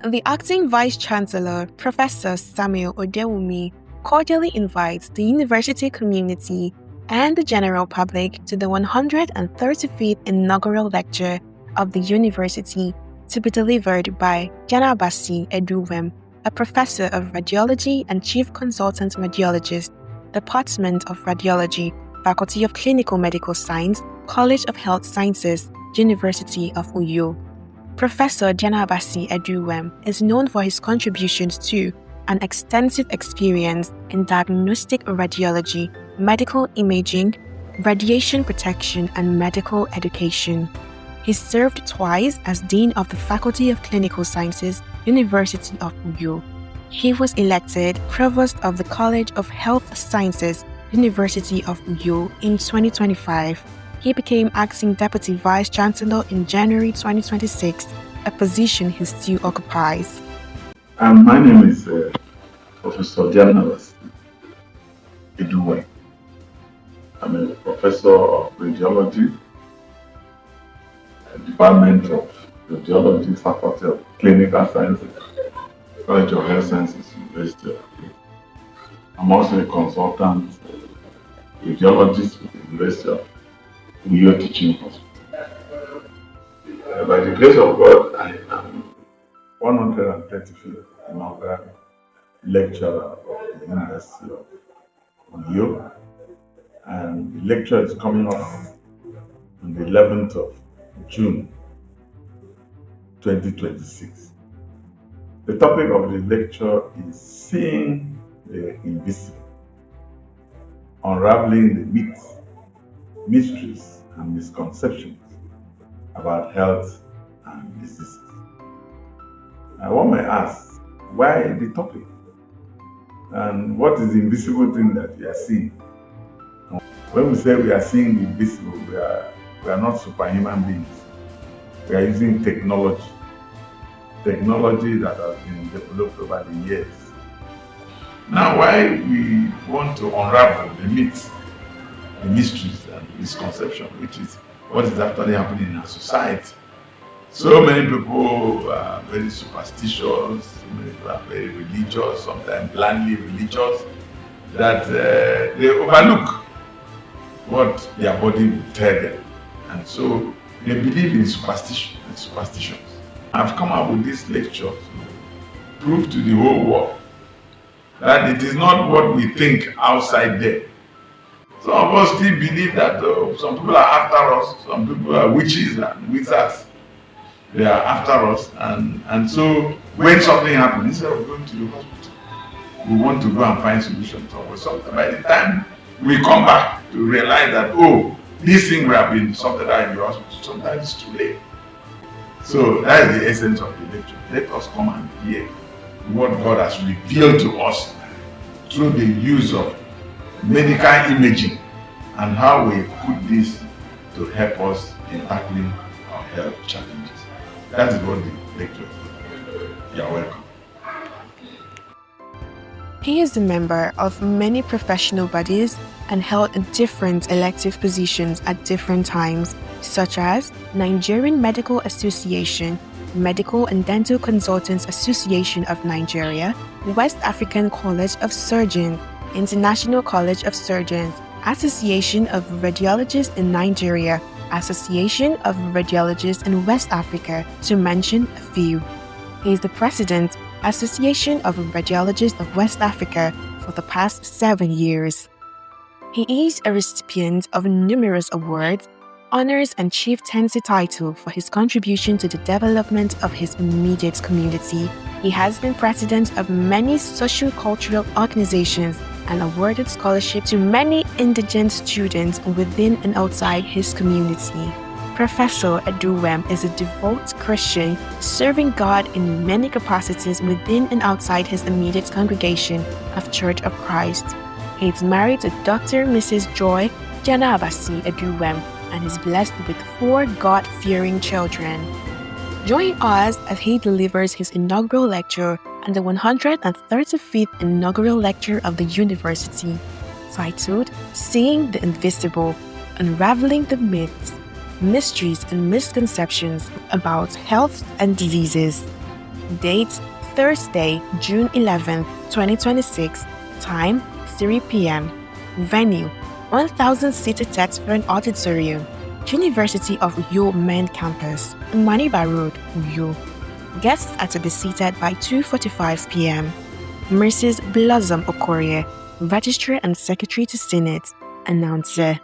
The Acting Vice Chancellor, Professor Samuel Odewumi, cordially invites the university community and the general public to the 135th Inaugural Lecture of the university to be delivered by Diana-Abasi Eduwem, a professor of radiology and chief consultant radiologist, Department of Radiology, Faculty of Clinical Medical Science, College of Health Sciences, University of Uyo. Professor Diana-Abasi Eduwem is known for his contributions to an extensive experience in diagnostic radiology, medical imaging, radiation protection, and medical education. He served twice as Dean of the Faculty of Clinical Sciences, University of Uyo. He was elected Provost of the College of Health Sciences, University of Uyo in 2025. He became Acting Deputy Vice Chancellor in January 2026, a position he still occupies. My name is Professor Diana-Abasi Eduwem. I'm a professor of radiology, Department of Radiology, Faculty of Clinical Sciences, College of Health Sciences, University of Uyo. I'm also a consultant radiologist with the University of Uyo Teaching Hospital. By the grace of God, I am 135th inaugural lecturer of the University of Uyo, and the lecture is coming up on the 11th of June 2026. The topic of the lecture is Seeing the Invisible, Unraveling the Myths, Mysteries, and Misconceptions about health and diseases. One may ask, why the topic? And what is the invisible thing that we are seeing? When we say we are seeing the invisible, we are not superhuman beings. We are using technology that has been developed over the years. Now, why we want to unravel the myths, the mysteries, and misconception, which is what is actually happening in our society. So many people are very superstitious, so many people are very religious, sometimes blindly religious, that they overlook what their body will tell them. And so they believe in superstitions. I've come up with this lecture to prove to the whole world that it is not what we think outside there. Some of us still believe that some people are after us, some people are witches and wizards. They are after us, and so when something happens, instead of going to the hospital, we want to go and find solutions. So by the time we come back to realize that, this thing would have been sorted out in the hospital, sometimes it's too late. So that is the essence of the lecture. Let us come and hear what God has revealed to us through the use of medical imaging and how we put this to help us in tackling our health challenges. That is what the lecture is. You are welcome. He is a member of many professional bodies and held different elective positions at different times, such as Nigerian Medical Association, Medical and Dental Consultants Association of Nigeria, West African College of Surgeons, International College of Surgeons, Association of Radiologists in Nigeria, Association of Radiologists in West Africa, to mention a few. He is the president, Association of Radiologists of West Africa, for the past 7 years. He is a recipient of numerous awards, honors, and chieftaincy title for his contribution to the development of his immediate community. He has been president of many socio-cultural organizations and awarded scholarship to many indigent students within and outside his community. Professor Eduwem is a devout Christian, serving God in many capacities within and outside his immediate congregation of Church of Christ. He is married to Dr. Mrs. Joy Diana-Abasi Eduwem and is blessed with 4 God-fearing children. Join us as he delivers his inaugural lecture and the 135th inaugural lecture of the university, titled Seeing the Invisible, Unraveling the Myths, Mysteries and Misconceptions about Health and Diseases. Date, Thursday, June 11th, 2026. Time, 3 p.m. Venue, 1,000-seater Texfern Auditorium, University of Uyo Main Campus, Maniba Road, Uyo. Guests are to be seated by 2:45 p.m. Mrs. Blossom Okorie, Registrar and Secretary to Senate, Announcer.